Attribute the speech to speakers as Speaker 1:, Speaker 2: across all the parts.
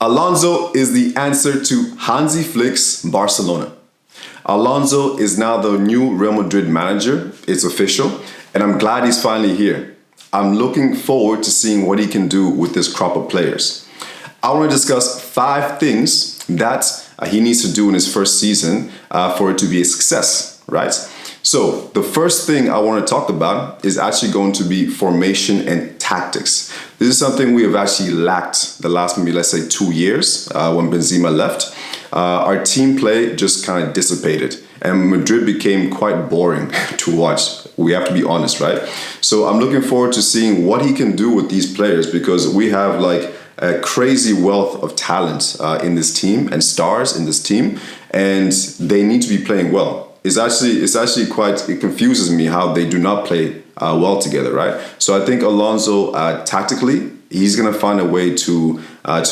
Speaker 1: Alonso is the answer to Hansi Flick's Barcelona. Alonso is now the new Real Madrid manager. It's official, and I'm glad he's finally here. I'm looking forward to seeing what he can do with this crop of players. I want to discuss 5 things that he needs to do in his first season for it to be a success, right? So the first thing I want to talk about is actually going to be formation and tactics. This is something we have actually lacked the last maybe let's say 2 years when Benzema left. Our team play just kind of dissipated and Madrid became quite boring to watch. We have to be honest, right? So I'm looking forward to seeing what he can do with these players because we have like a crazy wealth of talent in this team and stars in this team, and they need to be playing well. It's actually quite, it confuses me how they do not play well together, right? So I think Alonso tactically, he's gonna find a way to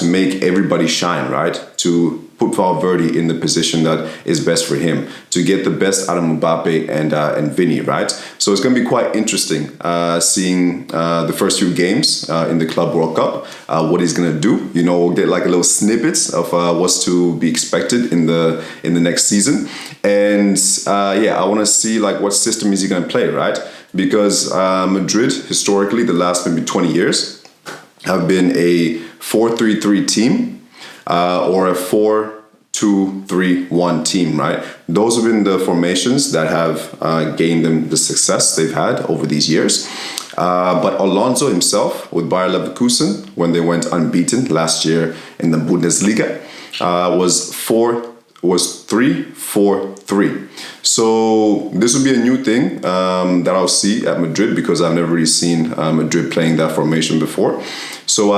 Speaker 1: make everybody shine, right? To put Valverde in the position that is best for him, to get the best out of Mbappe and Vini, right? So it's gonna be quite interesting seeing the first few games in the Club World Cup, what he's gonna do. You know, we'll get like a little snippets of what's to be expected in the next season. And I wanna see like what system is he gonna play, right? Because Madrid, historically, the last maybe 20 years, have been a 4-3-3 team or a 4-2-3-1 team, right? Those have been the formations that have gained them the success they've had over these years. But Alonso himself with Bayer Leverkusen, when they went unbeaten last year in the Bundesliga, was 3-4-3. So this will be a new thing that I'll see at Madrid because I've never really seen Madrid playing that formation before. So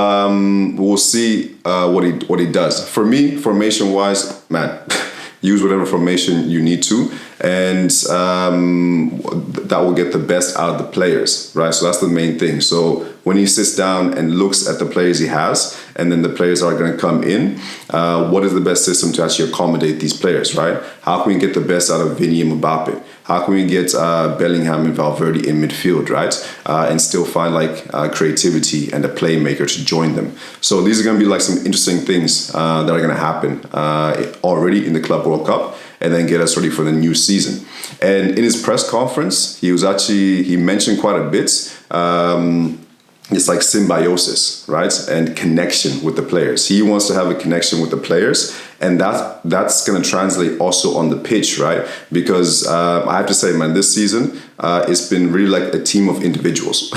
Speaker 1: we'll see what he does. For me, formation-wise, man, use whatever formation you need to, and that will get the best out of the players, right? So that's the main thing. So when he sits down and looks at the players he has, and then the players are going to come in, what is the best system to actually accommodate these players, right? How can we get the best out of Vini and Mbappe? How can we get Bellingham and Valverde in midfield, right? And still find like creativity and a playmaker to join them. So these are going to be like some interesting things that are going to happen already in the Club World Cup, and then get us ready for the new season. And in his press conference, he mentioned quite a bit. It's like symbiosis, right? And connection with the players. He wants to have a connection with the players, and that's going to translate also on the pitch, right? Because I have to say, man, this season it's been really like a team of individuals.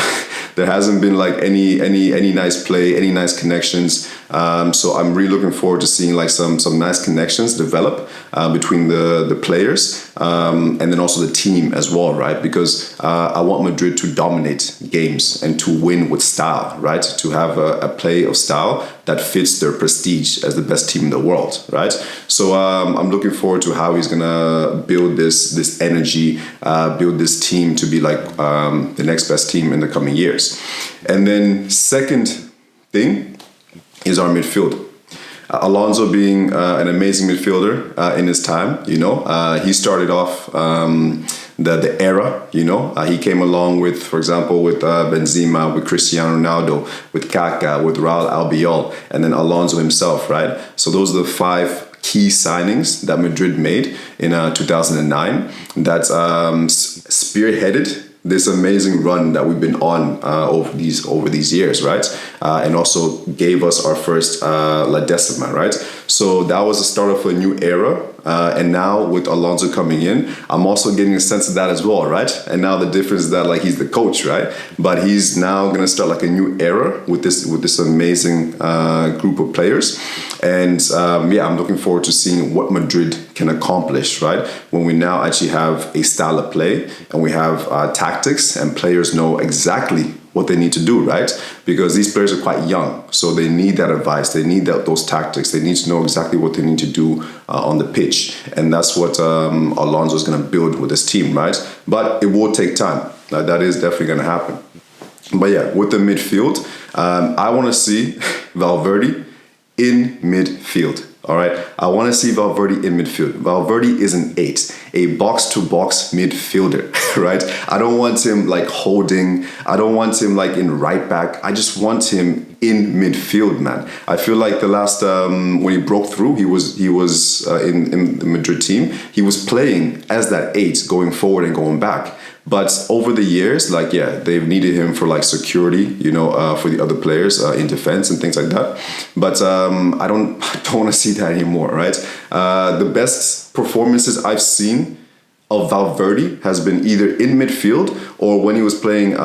Speaker 1: There hasn't been like any nice play, any nice connections. So I'm really looking forward to seeing like some nice connections develop between the players and then also the team as well, right? Because I want Madrid to dominate games and to win with style, right? To have a play of style that fits their prestige as the best team in the world, right? So I'm looking forward to how he's gonna build this energy, build this team to be like the next best team in the coming years. And then second thing is our midfield. Alonso being an amazing midfielder in his time, you know, he started off the era, you know. He came along with, for example, with Benzema, with Cristiano Ronaldo, with Kaká, with Raul Albiol, and then Alonso himself, right? So those are the 5 key signings that Madrid made in 2009 that spearheaded this amazing run that we've been on over these years, right? And also gave us our first La Decima, right? So that was the start of a new era. And now with Alonso coming in, I'm also getting a sense of that as well, right? And now the difference is that like he's the coach, right? But he's now gonna start like a new era with this amazing group of players. And I'm looking forward to seeing what Madrid can accomplish, right? When we now actually have a style of play and we have tactics and players know exactly what they need to do, right? Because these players are quite young, so they need that advice, they need those tactics, they need to know exactly what they need to do on the pitch, and that's what Alonso is going to build with his team, right? But it will take time. That is definitely going to happen. But yeah, with the midfield, I want to see Valverde in midfield. All right, I want to see Valverde in midfield. Valverde is an 8, a box-to-box midfielder, right? I don't want him like holding. I don't want him like in right back. I just want him in midfield, man. I feel like the last when he broke through, he was in the Madrid team. He was playing as that 8, going forward and going back. But over the years, like, yeah, they've needed him for like security, for the other players in defense and things like that. But I don't want to see that anymore, right? The best performances I've seen of Valverde has been either in midfield or when he was playing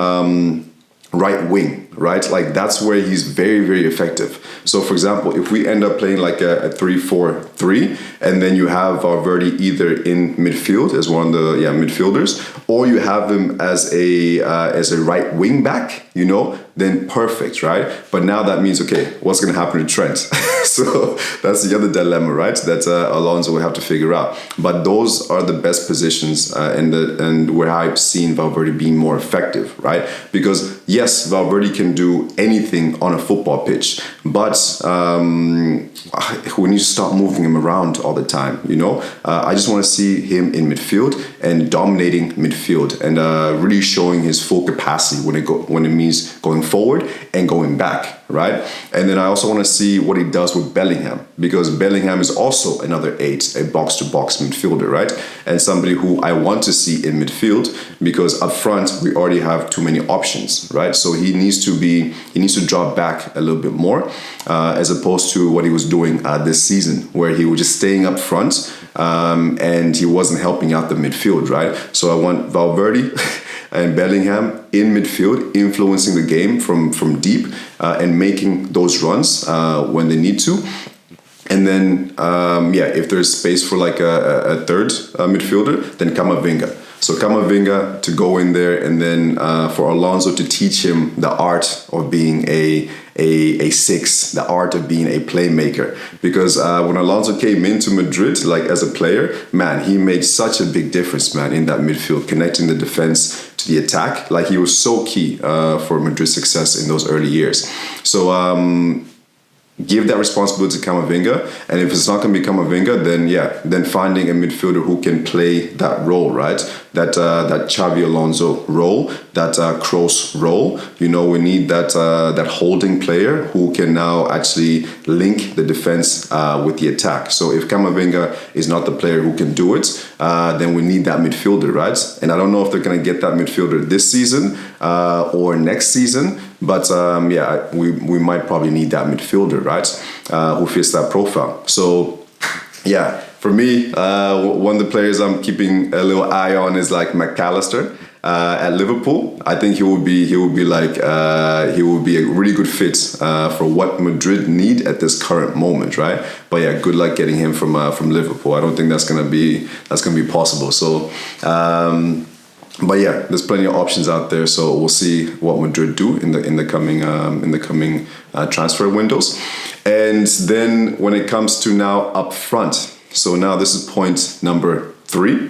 Speaker 1: right wing, right? Like that's where he's very, very effective. So for example, if we end up playing like a 3-4-3 and then you have Valverde either in midfield as one of the midfielders, or you have him as a right wing back, then perfect, right? But now that means, okay, what's going to happen to Trent? So that's the other dilemma, right? That Alonso will have to figure out. But those are the best positions and where I've seen Valverde being more effective, right? Because yes, Valverde can do anything on a football pitch, but we need to stop moving him around all the time, I just want to see him in midfield and dominating midfield and really showing his full capacity when it means going forward and going back, right? And then I also want to see what he does with Bellingham, because Bellingham is also another 8, a box-to-box midfielder, right? And somebody who I want to see in midfield, because up front we already have too many options, right? So he needs to drop back a little bit more, as opposed to what he was doing this season, where he was just staying up front and he wasn't helping out the midfield, right? So I want Valverde and Bellingham in midfield, influencing the game from deep and making those runs when they need to. And then, if there's space for like a third midfielder, then Camavinga. So Camavinga to go in there, and then for Alonso to teach him the art of being a 6, the art of being a playmaker. Because when Alonso came into Madrid, like as a player, man, he made such a big difference, man, in that midfield, connecting the defense to the attack. Like he was so key for Madrid's success in those early years. So give that responsibility to Camavinga, and if it's not going to be Camavinga, then finding a midfielder who can play that role, right? That Xavi Alonso role, that Kroos role. We need that holding player who can now actually link the defense with the attack. So if Camavinga is not the player who can do it, then we need that midfielder, right? And I don't know if they're going to get that midfielder this season or next season. But we might probably need that midfielder, right? Who fits that profile. So, for me, one of the players I'm keeping a little eye on is like McAllister at Liverpool. I think he will be a really good fit for what Madrid need at this current moment, right? But yeah, good luck getting him from Liverpool. I don't think that's gonna be possible. So. But yeah, there's plenty of options out there, so we'll see what Madrid do in the coming transfer windows. And then when it comes to now up front, so now this is point number 3.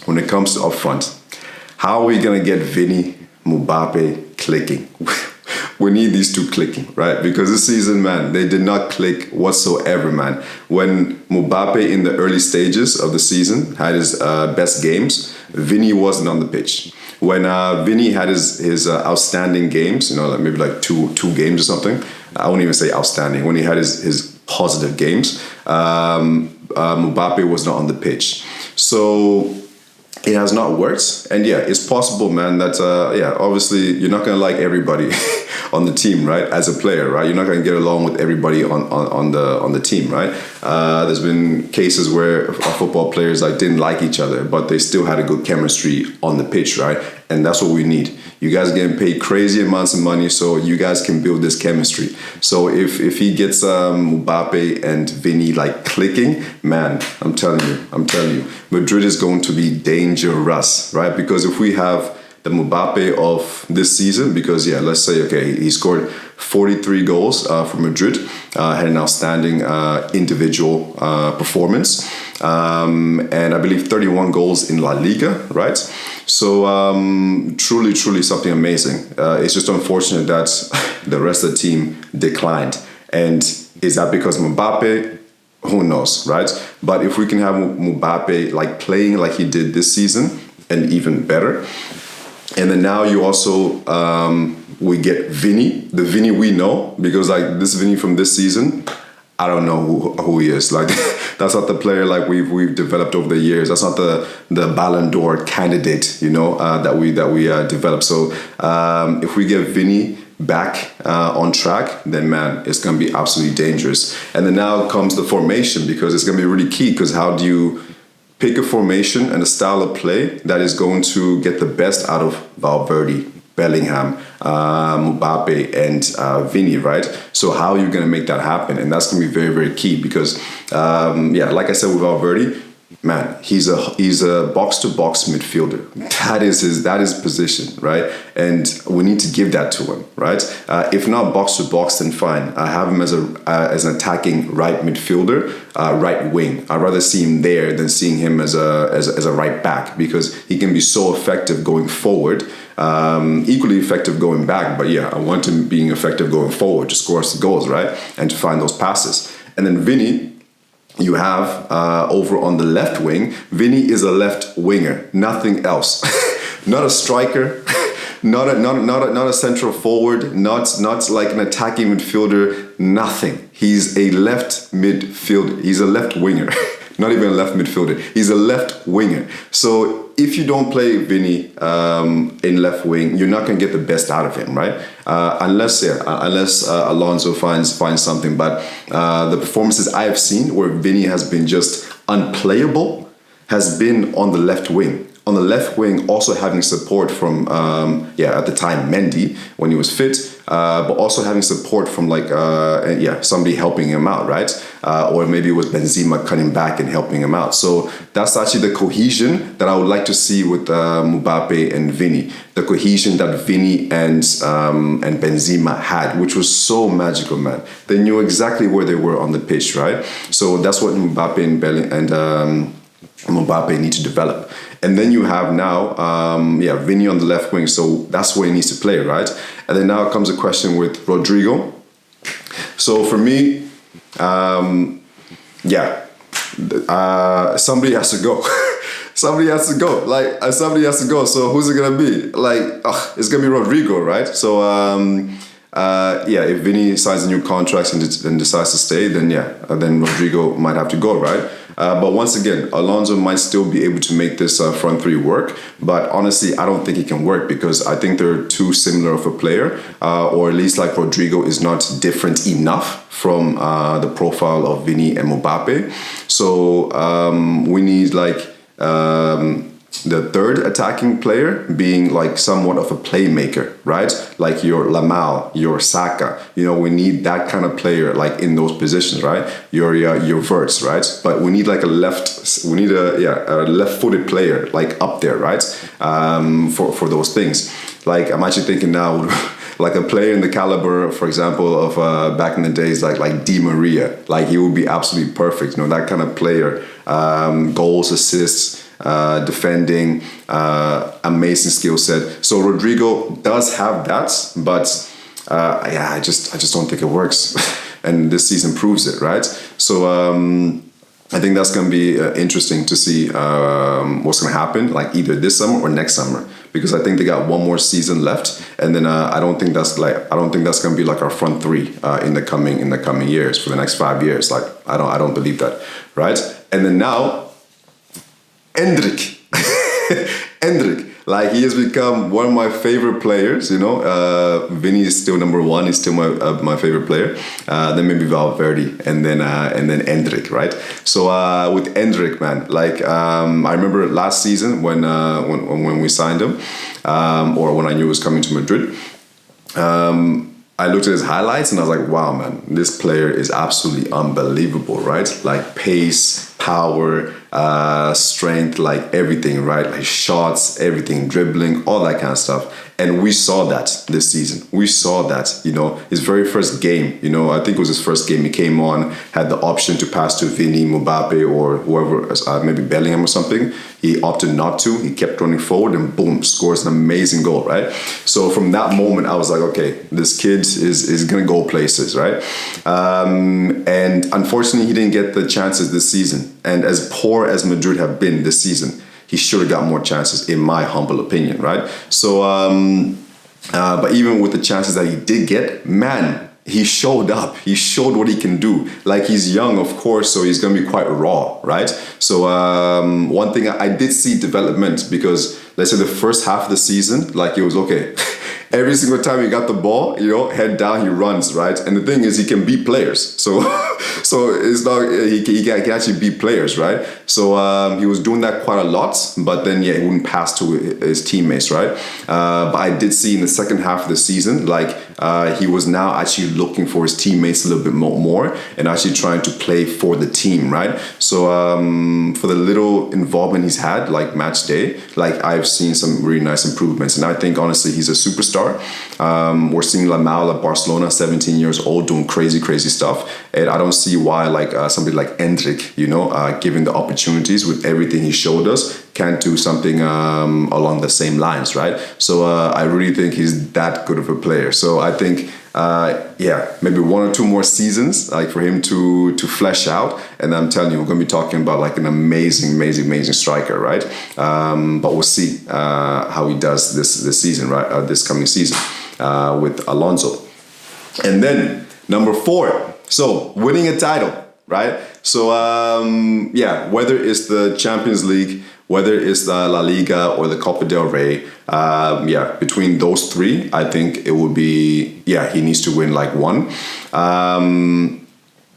Speaker 1: When it comes to up front, how are we gonna get Vini, Mbappe clicking? We need these two clicking, right? Because this season, man, they did not click whatsoever, man. When Mbappe in the early stages of the season had his best games, Vini wasn't on the pitch. When Vini had his outstanding games, like maybe like two games or something, I won't even say outstanding. When he had his positive games, Mbappe was not on the pitch. So it has not worked. And yeah, it's possible, man, that obviously you're not gonna like everybody on the team, right? As a player, right? You're not gonna get along with everybody on the team, right? There's been cases where football players didn't like each other, but they still had a good chemistry on the pitch, right? And that's what we need. You guys are getting paid crazy amounts of money, so you guys can build this chemistry. So if he gets Mbappe and Vini clicking, man, I'm telling you, Madrid is going to be dangerous, right? Because if we have the Mbappe of this season, because let's say, okay, he scored 43 goals for Madrid, had an outstanding individual performance, and I believe 31 goals in La Liga, right? So truly something amazing. It's just unfortunate that the rest of the team declined. And Is that because Mbappe? Who knows, right? But if we can have Mbappe like playing like he did this season and even better, and then now you also we get Vini, the Vini we know, because like this Vini from this season, I don't know who he is. Like that's not the player like we've developed over the years. That's not the Ballon d'Or candidate, that we developed. So if we get Vini back on track, then man, it's gonna be absolutely dangerous. And then now comes the formation, because it's gonna be really key. Because how do you pick a formation and a style of play that is going to get the best out of Valverde, Bellingham, Mbappe, and Vini, right? So how are you going to make that happen? And that's going to be very, very key because, like I said with Valverde, man, he's a box-to-box midfielder. That is his position, right? And we need to give that to him, right? If not box-to-box, then fine. I have him as an attacking right midfielder, right wing. I'd rather see him there than seeing him as a right back, because he can be so effective going forward, equally effective going back. But yeah, I want him being effective going forward to score us the goals, right? And to find those passes. And then Vini, you have over on the left wing. Vini is a left winger, nothing else. Not a striker, not a central forward, not like an attacking midfielder, nothing. He's a left midfielder. He's a left winger. Not even a left midfielder. He's a left winger. So if you don't play Vini in left wing, you're not going to get the best out of him, right? Unless Alonso finds something. But the performances I have seen where Vini has been just unplayable has been on the left wing. On the left wing, also having support from, at the time, Mendy, when he was fit, but also having support from somebody helping him out, right? Or maybe it was Benzema cutting back and helping him out. So that's actually the cohesion that I would like to see with Mbappe and Vini. The cohesion that Vini and Benzema had, which was so magical, man. They knew exactly where they were on the pitch, right? So that's what Mbappe and Mbappe need to develop. And then you have now, Vini on the left wing. So that's where he needs to play, right? And then now comes a question with Rodrigo. So for me, somebody has to go. Somebody has to go. Somebody has to go. So who's it gonna be? It's gonna be Rodrigo, right? So if Vini signs a new contract and decides to stay, then Rodrigo might have to go, right? But once again, Alonso might still be able to make this front three work. But honestly, I don't think it can work, because I think they're too similar of a player, or at least like Rodrigo is not different enough from the profile of Vini and Mbappe. So we need the third attacking player being like somewhat of a playmaker, right? Like your Lamal, your Saka. We need that kind of player like in those positions, right? Your Verts, right? But we need like a left-footed player like up there, right? For those things. Like I'm actually thinking now, like a player in the caliber, for example, of back in the days, like Di Maria. Like he would be absolutely perfect. That kind of player. Goals, assists. Defending, amazing skill set. So Rodrigo does have that, but I just don't think it works, and this season proves it, right? So I think that's going to be interesting to see what's going to happen, like either this summer or next summer, because I think they got one more season left, and then I don't think that's going to be like our front three in the coming years, for the next 5 years. Like I don't believe that, right? And then now. Endrick, like he has become one of my favorite players. Vini is still number one. He's still my favorite player. Then maybe Valverde, and then Endrick, right? So with Endrick, man, I remember last season when we signed him, or when I knew he was coming to Madrid. I looked at his highlights and I was like, wow, man, this player is absolutely unbelievable, right? Like pace, power, strength, like everything, right? Like shots, everything, dribbling, all that kind of stuff. And we saw that this season. We saw that, his very first game, I think it was his first game. He came on, had the option to pass to Vini, Mbappe, or whoever, maybe Bellingham or something. He opted not to. He kept running forward and boom, scores an amazing goal, right? So from that moment, I was like, okay, this kid is going to go places, right? And unfortunately, he didn't get the chances this season. And as poor as Madrid have been this season, he should have got more chances, in my humble opinion, right? So, but even with the chances that he did get, man, he showed up. He showed what he can do. Like, he's young, of course, so he's going to be quite raw, right? So one thing, I did see development because, let's say, the first half of the season, like, it was okay. Every single time he got the ball, head down, he runs, right? And the thing is, he can beat players. So it's not, he can actually beat players, right? So he was doing that quite a lot, but then, he wouldn't pass to his teammates, right? But I did see in the second half of the season, like, he was now actually looking for his teammates a little bit more and actually trying to play for the team, right? So for the little involvement he's had, like match day, like, I've seen some really nice improvements. And I think, honestly, he's a superstar. We're seeing Lamau at Barcelona, 17 years old, doing crazy stuff. And I don't see why, like, somebody like Endrick, given the opportunities with everything he showed us, can't do something along the same lines, right? So I really think he's that good of a player. So I think, maybe 1 or 2 more seasons, like, for him to flesh out. And I'm telling you, we're going to be talking about, like, an amazing striker, right? But we'll see how he does this season, right? This coming season with Alonso. And then number 4, so winning a title, right? So whether it's the Champions League, whether it's the La Liga or the Copa del Rey, between those 3, I think it would be, he needs to win like one.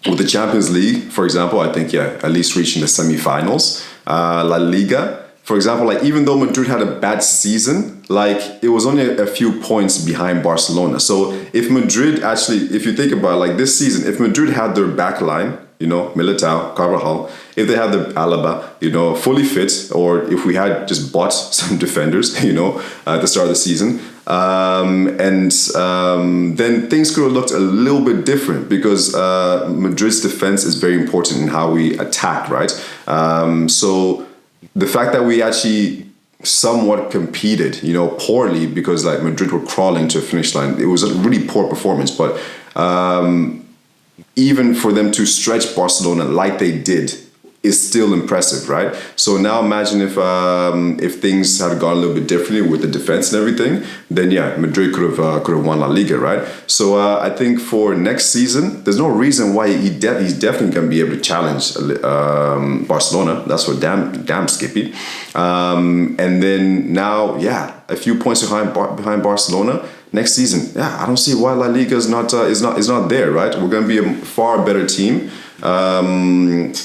Speaker 1: With the Champions League, for example, I think, at least reaching the semifinals. La Liga, for example, like, even though Madrid had a bad season, like, it was only a few points behind Barcelona. So if Madrid actually, if you think about it, like, this season, if Madrid had their back line, Militao, Carvajal, if they had the Alaba, fully fit, or if we had just bought some defenders, at the start of the season, then things could have looked a little bit different because Madrid's defense is very important in how we attack, right? So the fact that we actually somewhat competed, poorly because, like, Madrid were crawling to a finish line, it was a really poor performance, but even for them to stretch Barcelona like they did is still impressive, right? So now imagine if things had gone a little bit differently with the defense and everything, then Madrid could have won La Liga, right? So I think for next season, there's no reason why he's definitely going to be able to challenge Barcelona. That's for damn Skippy. And then now, a few points behind Barcelona. Next season, I don't see why La Liga is not there, right? We're going to be a far better team, and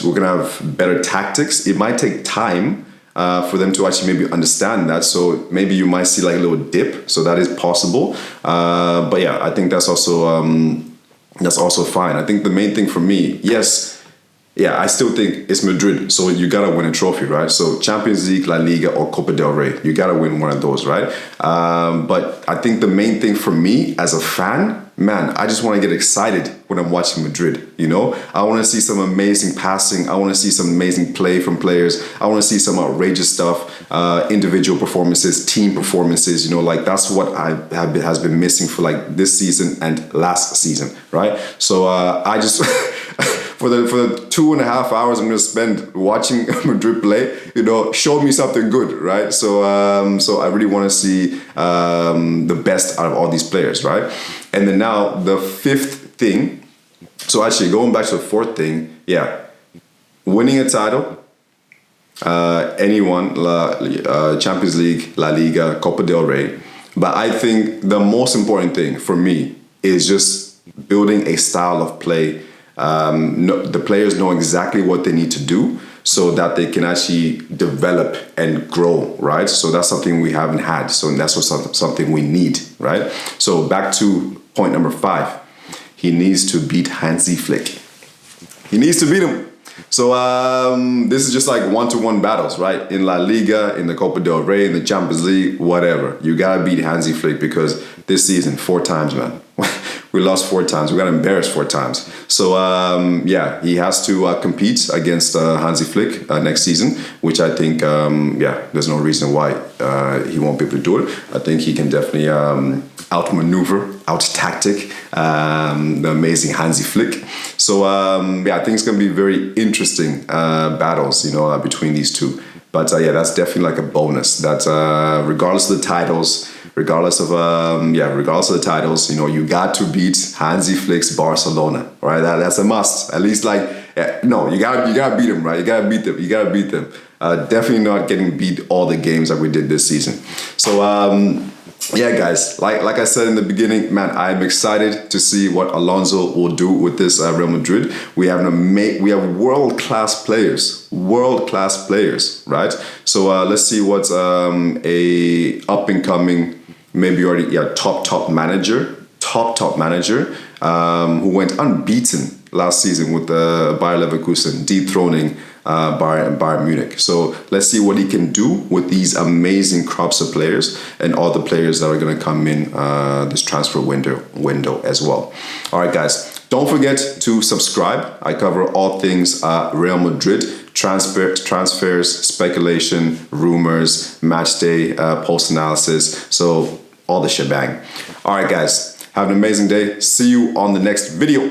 Speaker 1: we're going to have better tactics. It might take time for them to actually maybe understand that. So maybe you might see like a little dip. So that is possible. But I think that's also fine. I think the main thing for me, I still think it's Madrid. So you got to win a trophy, right? So Champions League, La Liga, or Copa del Rey. You got to win one of those, right? But I think the main thing for me as a fan, man, I just want to get excited when I'm watching Madrid, I want to see some amazing passing. I want to see some amazing play from players. I want to see some outrageous stuff, individual performances, team performances, like that's what has been missing for like this season and last season, right? So I just... For the 2.5 hours I'm going to spend watching Madrid play, show me something good, right? So I really want to see the best out of all these players, right? And then now the 5th thing. So actually going back to the 4th thing, winning a title, anyone, Champions League, La Liga, Copa del Rey. But I think the most important thing for me is just building a style of play. The players know exactly what they need to do so that they can actually develop and grow, right? So that's something we haven't had. So that's something we need, right? So back to point number 5. He needs to beat Hansi Flick. He needs to beat him. So this is just like one-to-one battles, right? In La Liga, in the Copa del Rey, in the Champions League, whatever. You gotta beat Hansi Flick because this season, 4 times, man. We lost 4 times. We got embarrassed 4 times. So yeah, he has to compete against Hansi Flick next season, which I think, yeah, there's no reason why he won't be able to do it. I think he can definitely outmaneuver, out-tactic the amazing Hansi Flick. So yeah, I think it's going to be very interesting battles, you know, between these two. But yeah, that's definitely like a bonus. That regardless of the titles, regardless of the titles, you know, you got to beat Hansi Flick's Barcelona, right? That's a must. At least like, no, you gotta beat them, right? You gotta beat them. You gotta beat them. Definitely not getting beat all the games that we did this season. So yeah, guys, like I said in the beginning, man, I'm excited to see what Alonso will do with this Real Madrid. We have world-class players, right? So let's see what's a up-and-coming, maybe already top manager who went unbeaten last season with Bayer Leverkusen, dethroning Bayern Munich. So let's see what he can do with these amazing crops of players and all the players that are going to come in this transfer window as well. All right, guys, don't forget to subscribe. I cover all things Real Madrid, transfers, speculation, rumors, match day, post analysis. So all the shebang. All right, guys, have an amazing day. See you on the next video.